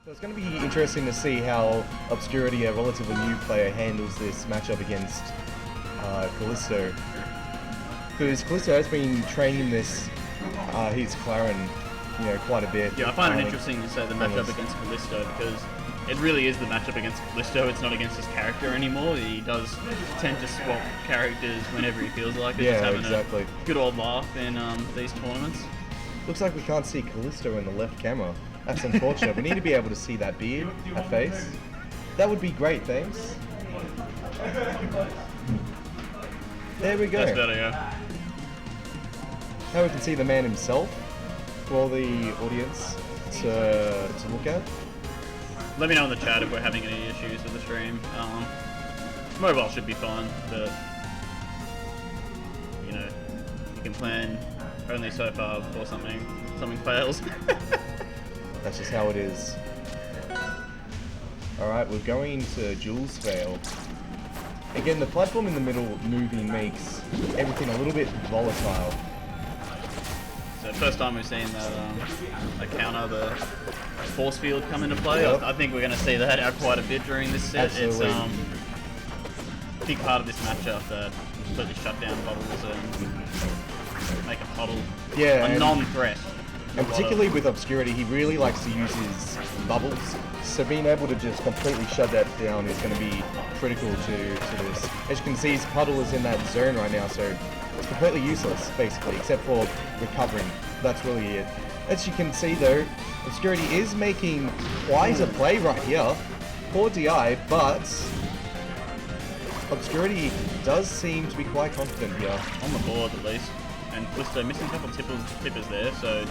So it's going to be interesting to see how Obscurity, a relatively new player, handles this matchup against Callisto. Because Callisto has been training his Clairen, quite a bit. Yeah, I find it interesting to say the matchup against Callisto, because it really is the matchup against Callisto. It's not against his character anymore. He does tend to swap characters whenever he feels like it. Yeah, just having exactly. a good old laugh in these tournaments. Looks like we can't see Callisto in the left camera. That's unfortunate. We need to be able to see that beard, that face. That would be great, thanks. There we go. That's better, yeah. Now we can see the man himself for the audience to look at. Let me know in the chat if we're having any issues with the stream. Mobile should be fine, but you can plan only so far before something fails. That's just how it is. Alright, we're going to Jules Fail. Again, the platform in the middle moving makes everything a little bit volatile. So first time we've seen that counter, the force field come into play. Yep. I think we're going to see that out quite a bit during this set. Absolutely. It's a big part of this matchup that completely shut down bubbles and make a puddle a non-threat. And particularly with Obscurity, he really likes to use his bubbles. So being able to just completely shut that down is going to be critical to this. As you can see, his puddle is in that zone right now, so it's completely useless, basically, except for recovering. That's really it. As you can see, though, Obscurity is making quite a play right here. Poor DI, but Obscurity does seem to be quite confident here. On the board, at least. And Callisto missing a couple tippers there, so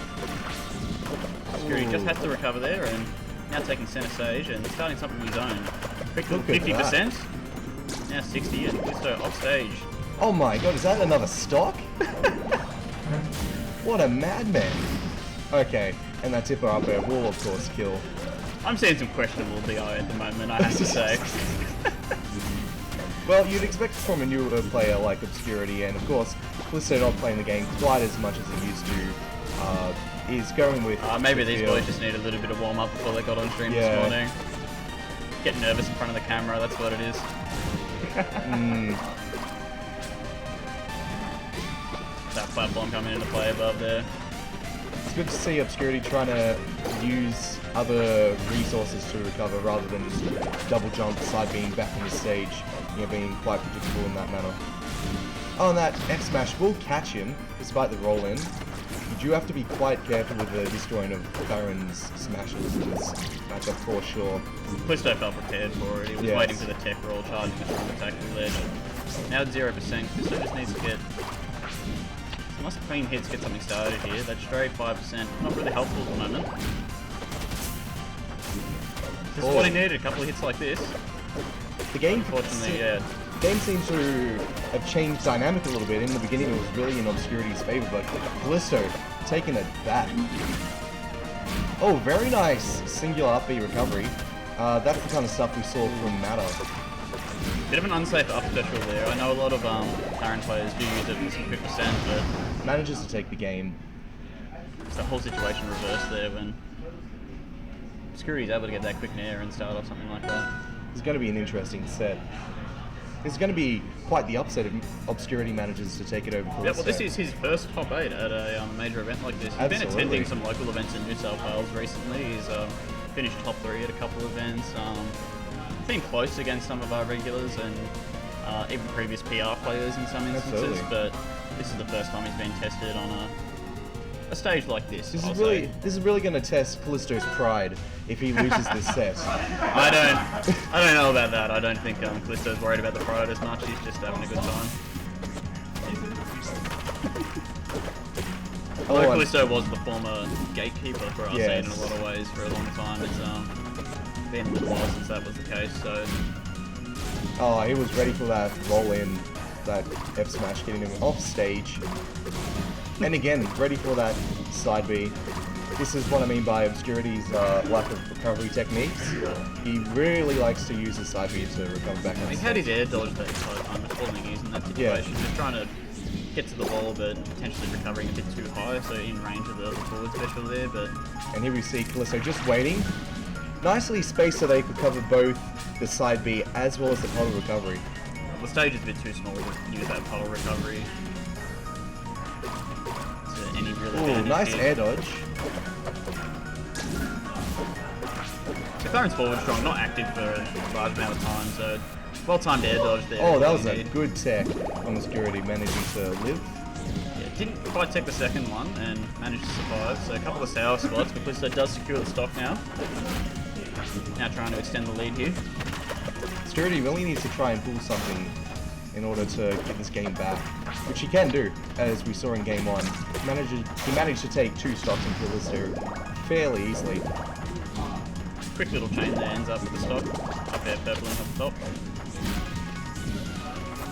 Obscurity just has to recover there, and now taking center stage and starting something of his own. Quick little 50%, now 60, and Callisto off stage. Oh my god, is that another stock? What a madman. Okay, and that tipper up there will of course kill. I'm seeing some questionable DI at the moment, I have to say. Well, you'd expect from a newer player like Obscurity, and of course, Callisto not playing the game quite as much as he used to, is going with... maybe these boys just need a little bit of warm-up before they got on stream this morning. Get nervous in front of the camera, that's what it is. That platform coming into play above there. It's good to see Obscurity trying to use other resources to recover rather than just double jump, side beam back on the stage, being quite predictable in that manner. Oh, and that F smash will catch him despite the roll in. You do have to be quite careful with the destroying of Clairen's smashes in this matchup for sure. Callisto felt prepared for it. He was waiting for the tech roll, charging a strong attack there. Now at 0%, Callisto just needs to get some clean hits, get something started here. That straight 5%, not really helpful at the moment. This is what he needed, a couple of hits like this. The game, unfortunately, the game seems to have changed dynamic a little bit. In the beginning it was really in Obscurity's favor, but Callisto taking it back. Oh, very nice singular up B recovery. That's the kind of stuff we saw from Matter. Bit of an unsafe up special there. I know a lot of Clairen players do use it for some 50%, but manages to take the game. It's the whole situation reversed there when Obscurity's able to get that quick nair and start off something like that. It's going to be an interesting set. It's going to be quite the upset if Obscurity manages to take it over Callisto. Yeah, well, this is his first top 8 at a major event like this. He's been attending some local events in New South Wales recently. He's finished top 3 at a couple of events. Been close against some of our regulars and even previous PR players in some instances, but this is the first time he's been tested on a stage like this. This is really going to test Callisto's pride if he loses this set. I don't know about that. I don't think Callisto's worried about the pride as much. He's just having a good time. Although Callisto was the former gatekeeper for our scene in a lot of ways for a long time. It's been a little while since that was the case. So. Oh, he was ready for that roll in, that F smash getting him off stage. And again, ready for that side B. This is what I mean by Obscurity's lack of recovery techniques. He really likes to use his side B to recover back on He had his air dodge that entire time, just wasn't using that situation. Just trying to get to the wall, but potentially recovering a bit too high, so in range of the forward special there. But and here we see Callisto just waiting. nicely spaced so they could cover both the side B as well as the puddle recovery. The stage is a bit too small to use that puddle recovery to any real advantage. Ooh, nice here. air dodge. So Clairen's forward strong, not active for a large amount of time, so well-timed air dodge there. Oh, that was a good tech on Obscurity, managing to live. Yeah, didn't quite take the second one and managed to survive, so a couple of sour spots, but Callisto does secure the stock now. Now trying to extend the lead here. Obscurity really needs to try and pull something in order to get this game back, which he can do, as we saw in game 1. He managed to take 2 stocks in Callisto fairly easily. Quick little chain there, ends up with the stock. Up air purpling up top.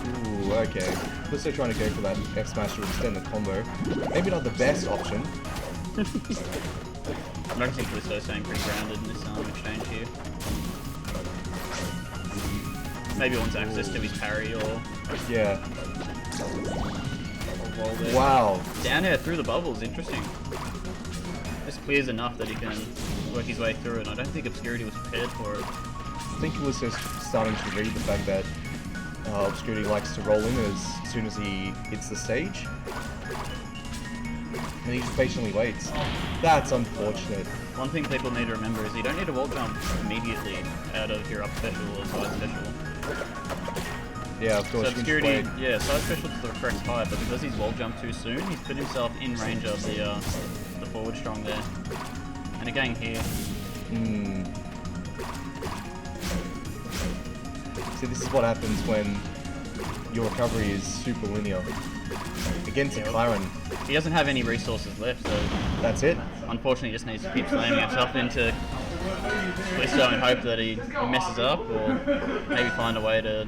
Ooh, okay. Callisto trying to go for that F smash to extend the combo. Maybe not the best option. I'm noticing Callisto staying pretty grounded in this exchange here. Maybe wants access to his parry or... Yeah. or roll there. Wow. Down air through the bubbles, interesting. This clears enough that he can work his way through it. I don't think Obscurity was prepared for it. I think Callisto's starting to read the fact that Obscurity likes to roll in as soon as he hits the stage. And he just patiently waits. That's unfortunate. One thing people need to remember is you don't need to wall jump immediately out of your up special or side special. Yeah, of course. So Obscurity, yeah, side special to the correct height, but because he's wall jumped too soon, he's put himself in range of the forward strong there. And again here. See, this is what happens when your recovery is super linear. Against a Clairen. He doesn't have any resources left, so That's it. unfortunately he just needs to keep slamming himself into Callisto and hope that he messes up, or maybe find a way to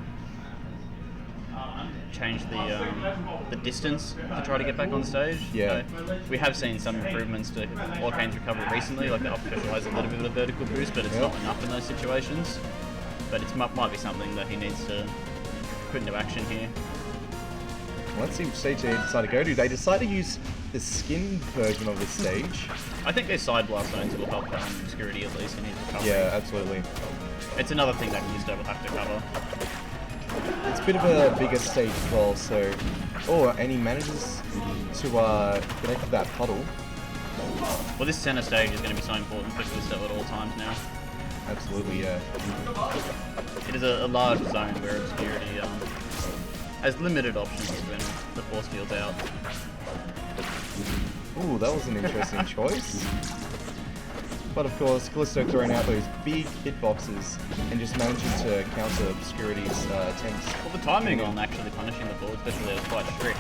change the distance to try to get back on stage. Yeah. So we have seen some improvements to Orcane's recovery recently, like the up special has a little bit of a vertical boost, but it's not enough in those situations. But it might be something that he needs to put into action here. Let's see which stage they decide to go to. They decide to use the skin version of this stage. I think their side blast zones will help Obscurity at least in his recovery. Yeah, absolutely. It's another thing that Callisto will have to cover. It's a bit of a bigger stage as well, so... Oh, and he manages to connect with that puddle. Well, this center stage is going to be so important for Callisto at all times now. Absolutely, yeah. It is a large zone where Obscurity has limited options when the force field's out. Ooh, that was an interesting choice. But of course, Callisto throwing out those big hitboxes and just managing to counter Obscurity's attempts. Well, the timing on actually punishing the forward especially was quite strict.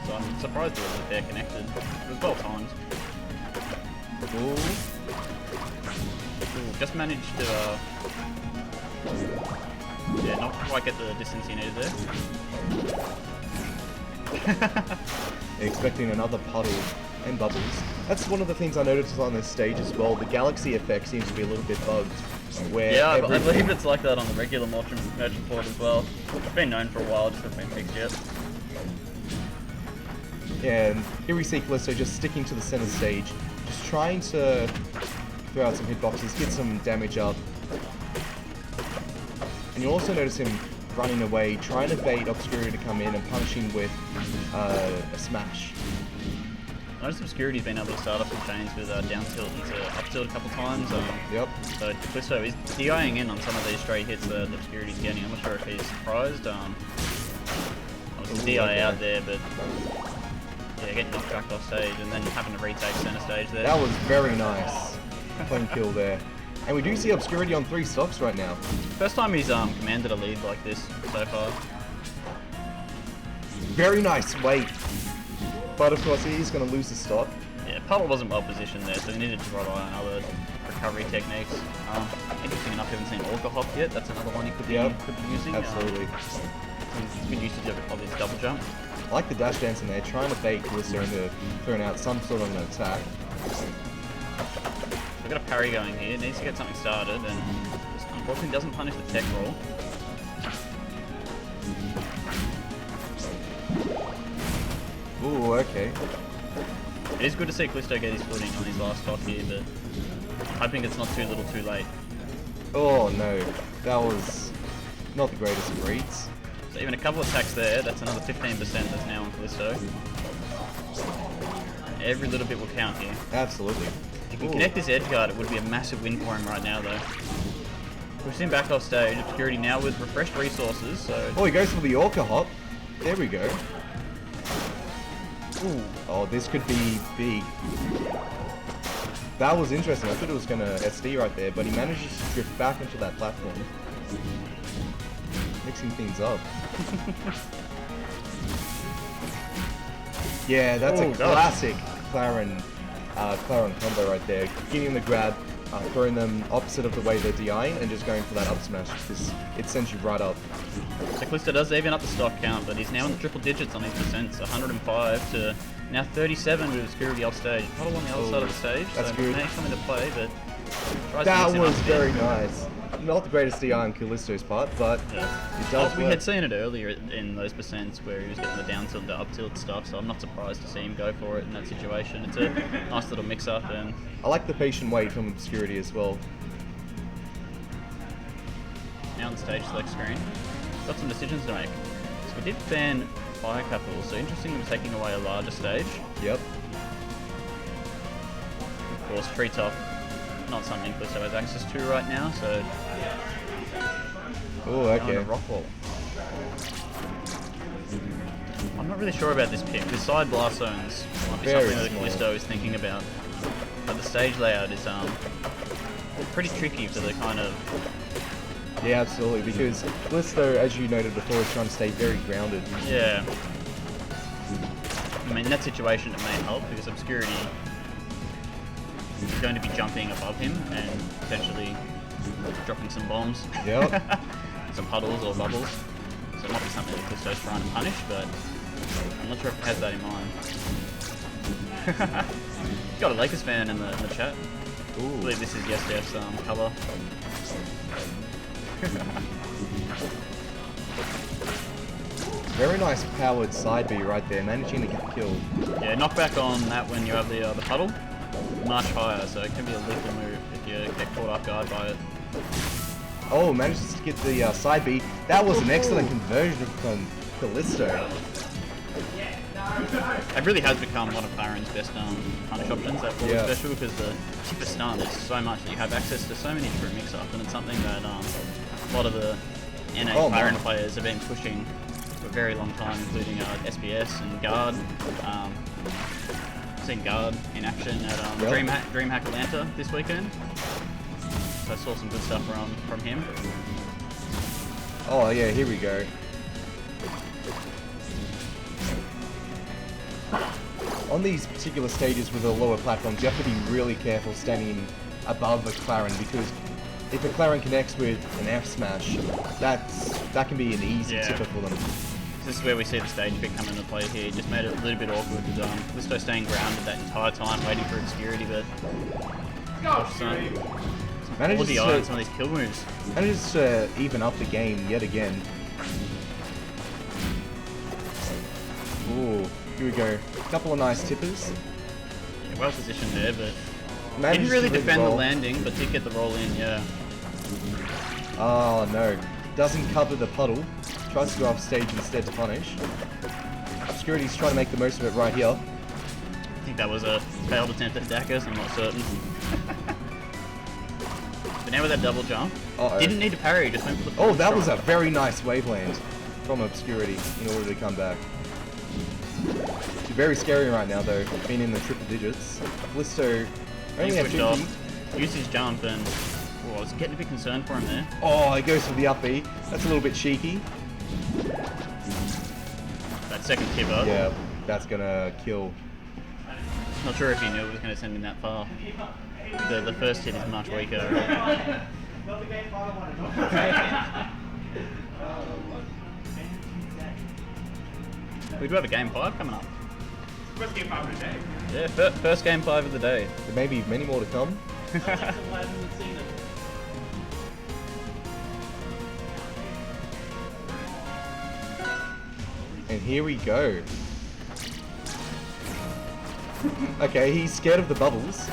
So I'm surprised it was there connected. It was well timed. Ooh. Ooh, just managed to yeah, not quite get the distance he needed there. Expecting another puddle and bubbles. That's one of the things I noticed on this stage as well. The galaxy effect seems to be a little bit bugged. Where Yeah, I believe it's like that on the regular merchant port as well. It's been known for a while, just hasn't been fixed yet. And here we see Callisto just sticking to the center stage, just trying to throw out some hitboxes, get some damage up. And you'll also notice him running away, trying to bait Obscurity to come in and punishing with a smash. I noticed Obscurity's been able to start off some chains with down tilt into up tilt a couple times. Yep. So Callisto is DIing in on some of these straight hits that Obscurity's getting. I'm not sure if he's surprised. Obviously DI out there, but yeah, getting knocked back off stage and then having to retake center stage there. That was very nice. Clean kill there. And we do see Obscurity on 3 stocks right now. First time he's commanded a lead like this so far. Very nice wait. But of course he's going to lose the stock. Yeah, Puddle wasn't well positioned there, so he needed to rely on other recovery techniques. Interesting enough, we haven't seen Orca Hop yet. That's another one he could be using. Absolutely. He's good usage of his double jump. I like the dash dance in there, trying to bait Callisto into throwing out some sort of an attack. We've got a parry going here, needs to get something started, and just unfortunately doesn't punish the tech roll. Ooh, okay. It is good to see Callisto get his footing on his last stock here, but hoping it's not too little too late. Oh no, that was not the greatest of reads. So even a couple attacks there, that's another 15% that's now on Callisto. Every little bit will count here. Absolutely. If he can connect this edge guard, it would be a massive win for him right now though. We've seen back off stage, Obscurity now with refreshed resources, so... Oh, he goes for the Orca hop. There we go. Ooh. Oh, this could be big. That was interesting. I thought it was going to SD right there, but he manages to drift back into that platform. Mixing things up. Yeah, that's a classic Clairen combo right there. Getting the grab, throwing them opposite of the way they're DIing, and just going for that up smash, because it sends you right up. So Callisto does even up the stock count, but he's now in the triple digits on his percents, 105 to now 37 with Obscurity off stage. Puddle on the other side of the stage, that's so good. may come into play, but tries That to was very nice. Not the greatest DI on Callisto's part, but it does We work. had seen it earlier in those percents where he was getting the down tilt, the up tilt stuff, so I'm not surprised to see him go for it in that situation. It's a nice little mix up, and I like the patient wait from Obscurity as well. now on the stage select screen. Got some decisions to make. So we did ban Fire Capital, so interesting them taking away a larger stage. Yep. Of course, Treetop, not something Callisto has access to right now, so... Oh, okay. Rock wall. I'm not really sure about this pick. The side blast zones might be Very something that small. Callisto is thinking about. But the stage layout is pretty tricky for the kind of... Yeah, absolutely, because Callisto, as you noted before, is trying to stay very grounded. Yeah. I mean, in that situation it may help, because Obscurity is going to be jumping above him and potentially dropping some bombs. Yep. Some puddles or bubbles. So it might be something that Callisto's trying to punish, but I'm not sure if it has that in mind. Got a Lakers fan in the chat. Ooh. I believe this is YesDef's cover. Very nice powered side B right there, managing to get the kill. Yeah, knockback on that when you have the puddle, much higher, so it can be a lethal move if you get caught off guard by it. Oh, manages to get the side B. That was an excellent conversion from Callisto. It really has become one of Clairen's best punish options, that forward special, because the chipper stun is so much that you have access to so many different mix-ups, and it's something that a lot of the NA Clairen players have been pushing for a very long time, including SBS and Guard. Seen Guard in action at DreamHack Atlanta this weekend. So I saw some good stuff from him. Oh yeah, here we go. On these particular stages with the lower platforms, you have to be really careful standing above a Clairen, because if a Clairen connects with an F smash, that can be an easy tipper for them. This is where we see the stage pick come into play here. Just made it a little bit awkward with Callisto staying grounded that entire time, waiting for Obscurity, but Manages to some of these kill moves. Manages to even up the game yet again. Ooh, here we go. Couple of nice tippers. Yeah, well positioned there, but Manages didn't really to defend the roll. landing, but did get the roll in, yeah. Oh no, doesn't cover the puddle. Tries to go off stage instead to punish. Obscurity's trying to make the most of it right here. I think that was a failed attempt at Dackers, I'm not certain. But now with that double jump, didn't need to parry, just went for the Oh, that was a very nice waveland from Obscurity in order to come back. It's very scary right now though, being in the triple digits. Callisto only He had switched 50. off, used his jump, and I was getting a bit concerned for him there. Oh, he goes for the up B. That's a little bit cheeky. That second tipper. Yeah, that's gonna kill. Not sure if he knew it was going to send him that far. The first hit is much weaker. We do have a game 5 coming up. First game 5 of the day. Yeah, first game 5 of the day. There may be many more to come. And here we go. Okay, he's scared of the bubbles.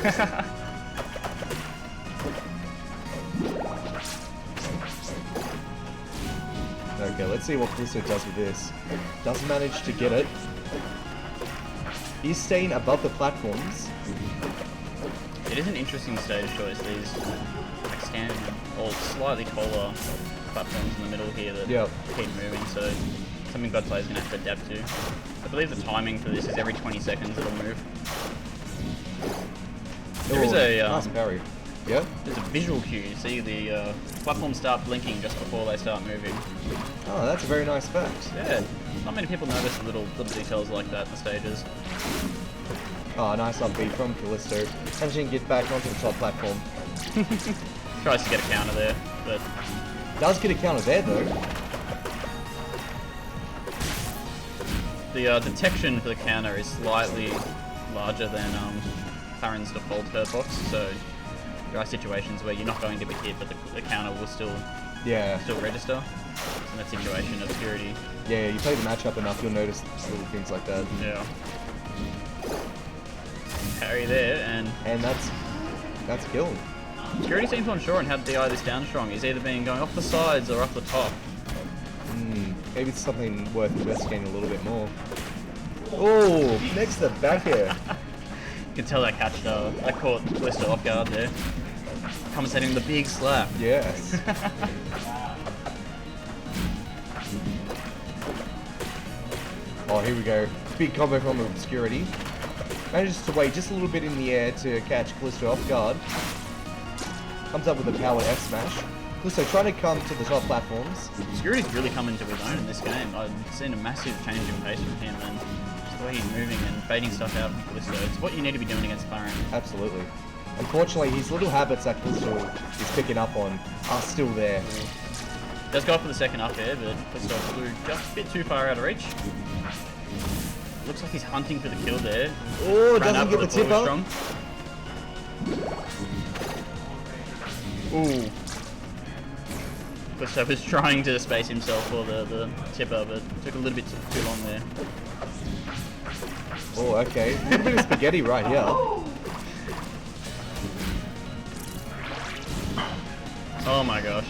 Okay, let's see what Callisto does with this. Doesn't manage to get it. He's staying above the platforms. It is an interesting stage choice, these like standard or slightly taller platforms in the middle here that keep moving, so something God players going to have to adapt to. I believe the timing for this is every 20 seconds it'll move. There is a nice parry. Yeah? There's a visual cue. You see the platforms start blinking just before they start moving. Oh, that's a very nice fact. Yeah, not many people notice little details like that in the stages. Oh, nice upbeat from Callisto. Managing to get back onto the top platform. Tries to get a counter there, but... Does get a counter there, though. The detection for the counter is slightly larger than Clairen's default hurt box, so there are situations where you're not going to be hit, but the counter will still register. So in that situation, Obscurity. Yeah, you play the matchup enough, you'll notice little things like that. Yeah. Parry there, and that's a kill. Obscurity seems unsure on how to DI this down strong. He's either been going off the sides or off the top. Maybe it's something worth investigating a little bit more. Oh, next to the back air. You can tell that that caught Callisto off guard there. Compensating the big slap. Yes. Oh, here we go. Big combo from Obscurity. Manages to wait just a little bit in the air to catch Callisto off guard. Comes up with a powered F smash. Callisto trying to come to the top platforms. Obscurity's really come into his own in this game. I've seen a massive change in pace from him, and just the way he's moving and baiting stuff out from Callisto. It's what you need to be doing against Clairen. Absolutely. Unfortunately, his little habits that Callisto is picking up on are still there. Does go up for the second up air, but Callisto flew just a bit too far out of reach. Looks like he's hunting for the kill there. Oh, doesn't get the tip up. Ooh. Callisto was trying to space himself for the tipper, but took a little bit too long there. Oh, okay. A little bit of spaghetti right here. Oh my gosh.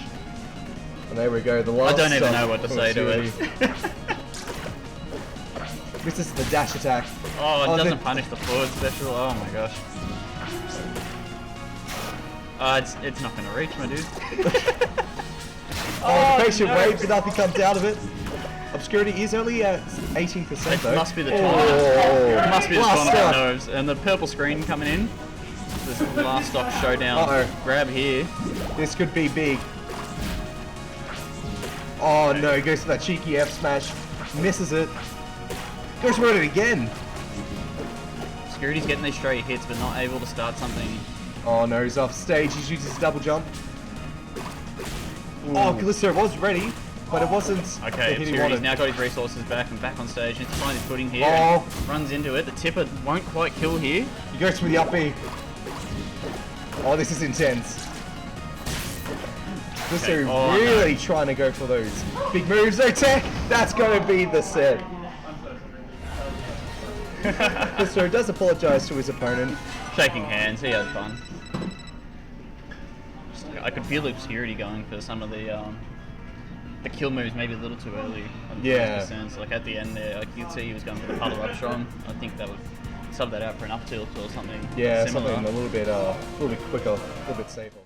And there we go. The last I don't even know what to say to it. Misses the dash attack. Oh, it doesn't punish the forward special. Oh my gosh. It's not going to reach, my dude. Oh, patient wait, but nothing comes out of it. Obscurity is only at 18% though. It must be the time. It must be the time that knows. And the purple screen coming in. This last stock showdown grab here. This could be big. Oh no, goes for that cheeky F smash. Misses it. Goes for it again. Obscurity's getting these straight hits, but not able to start something. Oh no, he's off stage. He uses his double jump. Ooh. Oh, Callisto was ready, but it wasn't. Okay, Obscurity's now got his resources back and back on stage. Needs to find his footing here. Oh. Runs into it. The tipper won't quite kill here. He goes for the up B. Oh, this is intense. Callisto really trying to go for those big moves. No tech. That's going to be the set. Callisto does apologize to his opponent. Shaking hands, he had fun. I could feel Obscurity going for some of the kill moves maybe a little too early. Yeah. Sense. Like at the end there, like you could see he was going for the puddle up strong. I think that would sub that out for an up tilt or something. Yeah, similar. something a little bit quicker, a little bit safer.